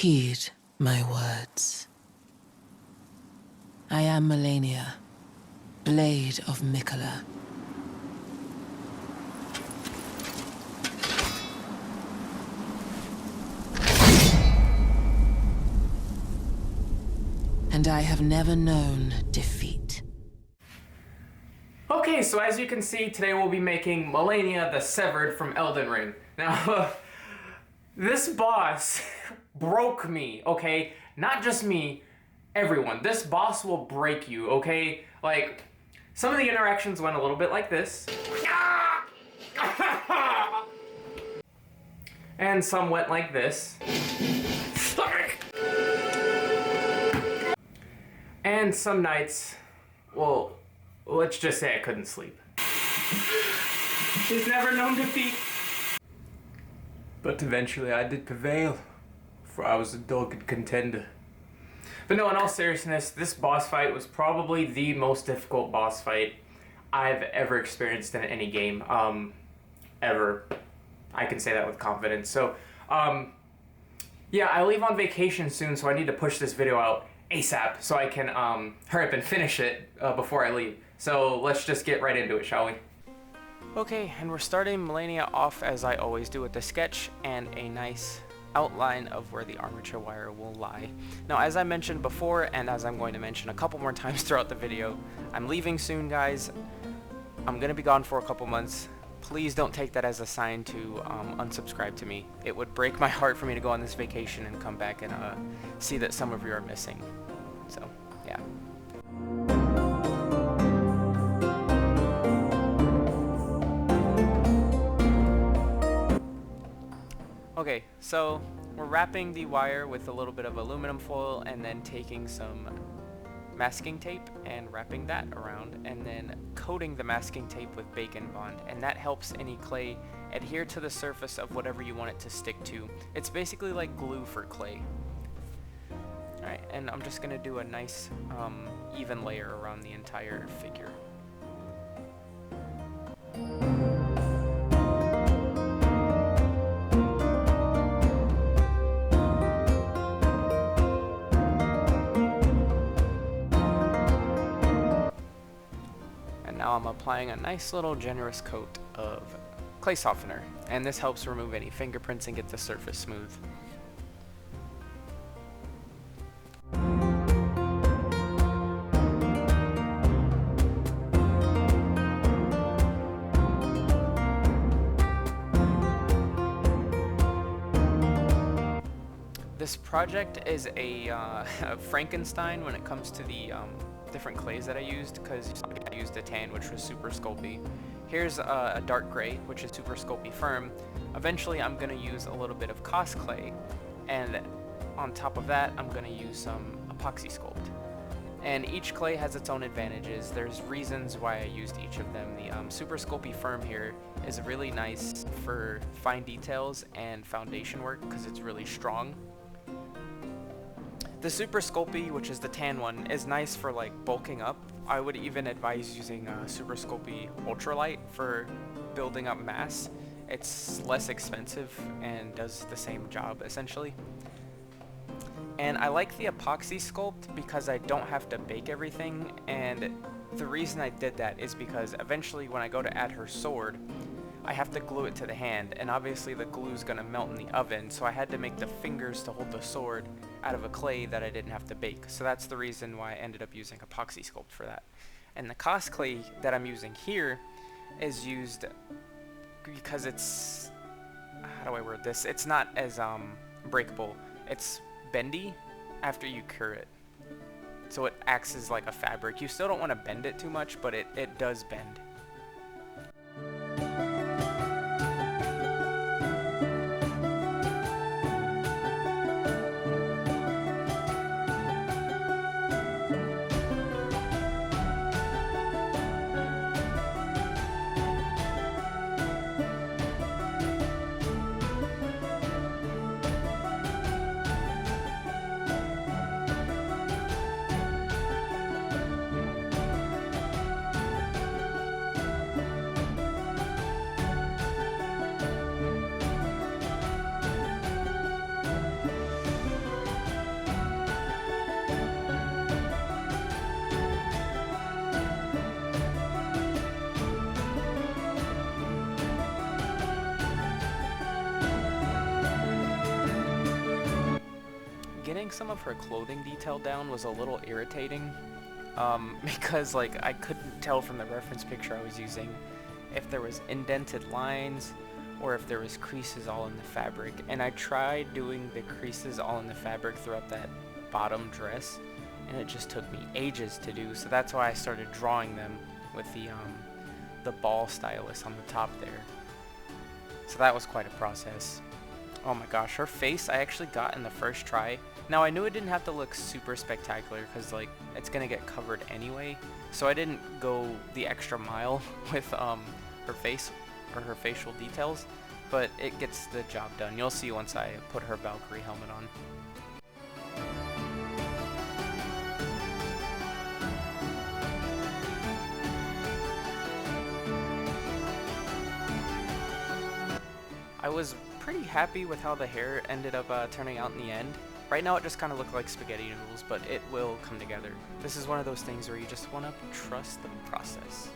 Heed my words. I am Malenia, Blade of Mikola. And I have never known defeat. Okay, so as you can see, today we'll be making Malenia the Severed from Elden Ring. Now, this boss broke me, okay? Not just me, everyone. This boss will break you, okay? Like, some of the interactions went a little bit like this. And some went like this. And some nights, well, let's just say I couldn't sleep. She's never known defeat. But eventually I did prevail, for I was a dogged contender. But no, in all seriousness, this boss fight was probably the most difficult boss fight I've ever experienced in any game, ever. I can say that with confidence. So, yeah, I leave on vacation soon, so I need to push this video out ASAP so I can hurry up and finish it before I leave. So let's just get right into it, shall we? Okay, and we're starting Malenia off as I always do with the sketch and a nice outline of where the armature wire will lie. Now, as I mentioned before, and as I'm going to mention a couple more times throughout the video, I'm leaving soon, guys. I'm gonna be gone for a couple months. Please don't take that as a sign to unsubscribe to me. It would break my heart for me to go on this vacation and come back and see that some of you are missing. So, yeah. Okay, so we're wrapping the wire with a little bit of aluminum foil and then taking some masking tape and wrapping that around and then coating the masking tape with bacon bond, and that helps any clay adhere to the surface of whatever you want it to stick to. It's basically like glue for clay. Alright, and I'm just gonna do a nice even layer around the entire figure. Now I'm applying a nice little generous coat of clay softener, and this helps remove any fingerprints and get the surface smooth. This project is a Frankenstein when it comes to the different clays that I used, because I used a tan, which was super sculpey. Here's a dark gray, which is super sculpey firm. Eventually I'm going to use a little bit of Cos clay, and on top of that I'm going to use some epoxy sculpt. And each clay has its own advantages. There's reasons why I used each of them. The super sculpey firm here is really nice for fine details and foundation work because it's really strong. The Super Sculpey, which is the tan one, is nice for like bulking up. I would even advise using Super Sculpey Ultralight for building up mass. It's less expensive and does the same job essentially. And I like the epoxy sculpt because I don't have to bake everything, and the reason I did that is because eventually when I go to add her sword, I have to glue it to the hand, and obviously the glue is going to melt in the oven, so I had to make the fingers to hold the sword out of a clay that I didn't have to bake. So that's the reason why I ended up using epoxy sculpt for that. And the Cos clay that I'm using here is used because it's, how do I word this? It's not as breakable. It's bendy after you cure it. So it acts as like a fabric. You still don't want to bend it too much, but it does bend. getting some of her clothing detail down was a little irritating, because like I couldn't tell from the reference picture I was using if there was indented lines or if there was creases all in the fabric, and I tried doing the creases all in the fabric throughout that bottom dress, and it just took me ages to do, so that's why I started drawing them with the ball stylus on the top there. So that was quite a process. Oh my gosh, her face I actually got in the first try. Now I knew it didn't have to look super spectacular because like it's gonna get covered anyway, so I didn't go the extra mile with her face or her facial details, but it gets the job done. You'll see once I put her Valkyrie helmet on. I was pretty happy with how the hair ended up turning out in the end. Right now it just kind of looked like spaghetti noodles, but it will come together. This is one of those things where you just want to trust the process.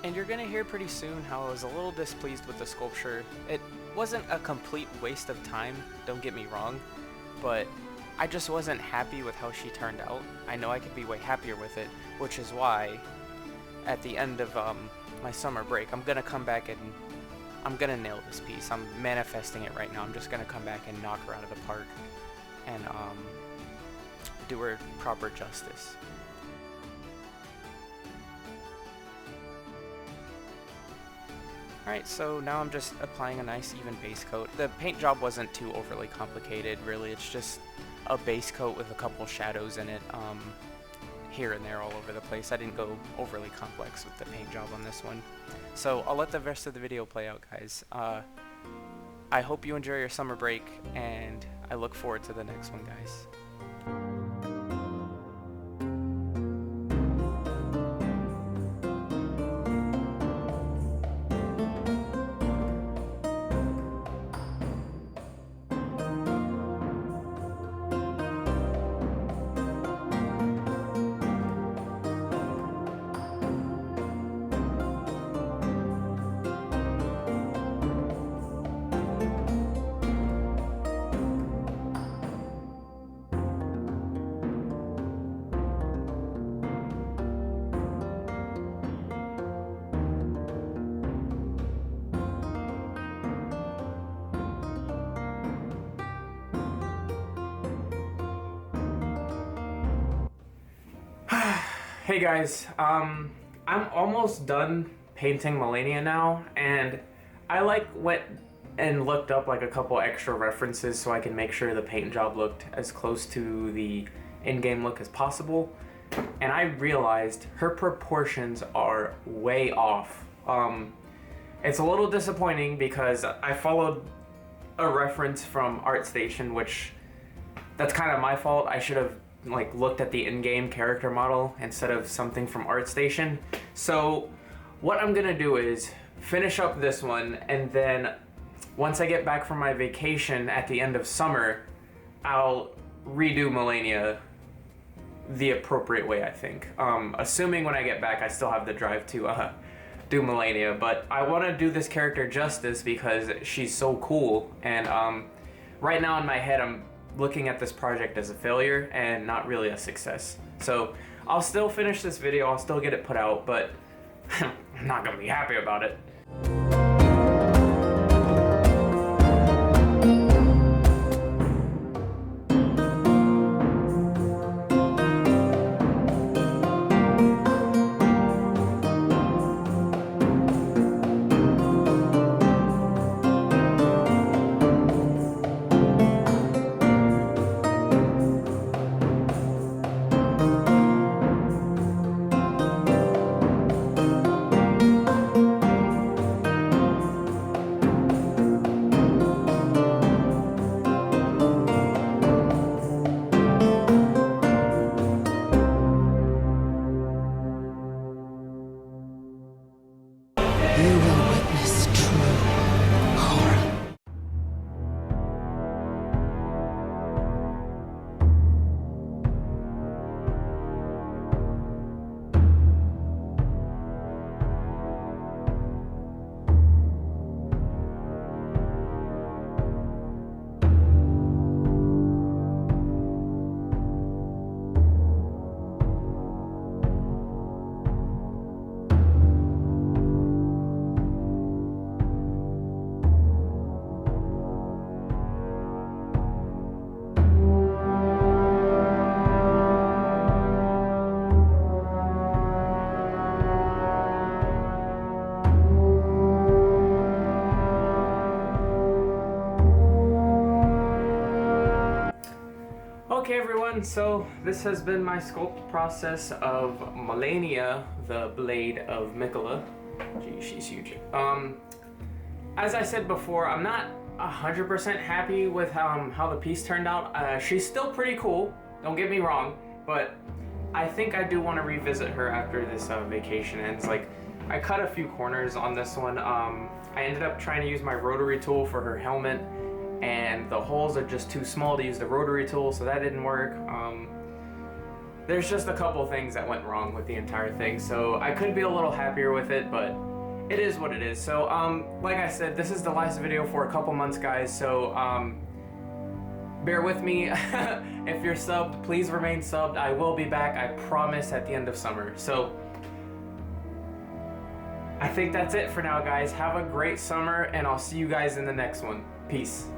And you're gonna hear pretty soon how I was a little displeased with the sculpture. It wasn't a complete waste of time, don't get me wrong, but I just wasn't happy with how she turned out. I know I could be way happier with it, which is why at the end of my summer break, I'm gonna come back and I'm gonna nail this piece. I'm manifesting it right now. I'm just gonna come back and knock her out of the park and do her proper justice. Alright, so now I'm just applying a nice even base coat. The paint job wasn't too overly complicated, really. It's just a base coat with a couple shadows in it, here and there all over the place. I didn't go overly complex with the paint job on this one. So I'll let the rest of the video play out, guys. I hope you enjoy your summer break, and I look forward to the next one, guys. Hey guys, I'm almost done painting Malenia now, and I went and looked up like a couple extra references so I can make sure the paint job looked as close to the in-game look as possible, and I realized her proportions are way off. It's a little disappointing because I followed a reference from ArtStation, which that's kind of my fault. I should have looked at the in-game character model instead of something from ArtStation. So what I'm gonna do is finish up this one, and then once I get back from my vacation at the end of summer, I'll redo Malenia the appropriate way, I think. Assuming when I get back I still have the drive to do Malenia, but I want to do this character justice because she's so cool, and right now in my head I'm looking at this project as a failure and not really a success. So I'll still finish this video, I'll still get it put out, but I'm not gonna be happy about it. Okay everyone, so this has been my sculpt process of Malenia, the blade of Mikola. Gee, she's huge. As I said before, I'm not 100% happy with how the piece turned out. She's still pretty cool, don't get me wrong, but I think I do want to revisit her after this vacation ends. Like, I cut a few corners on this one. I ended up trying to use my rotary tool for her helmet, and the holes are just too small to use the rotary tool, so that didn't work. There's just a couple things that went wrong with the entire thing, so I could be a little happier with it, but it is what it is. So, like I said, this is the last video for a couple months, guys, so, bear with me. If you're subbed, please remain subbed. I will be back, I promise, at the end of summer. So, I think that's it for now, guys. Have a great summer, and I'll see you guys in the next one. Peace.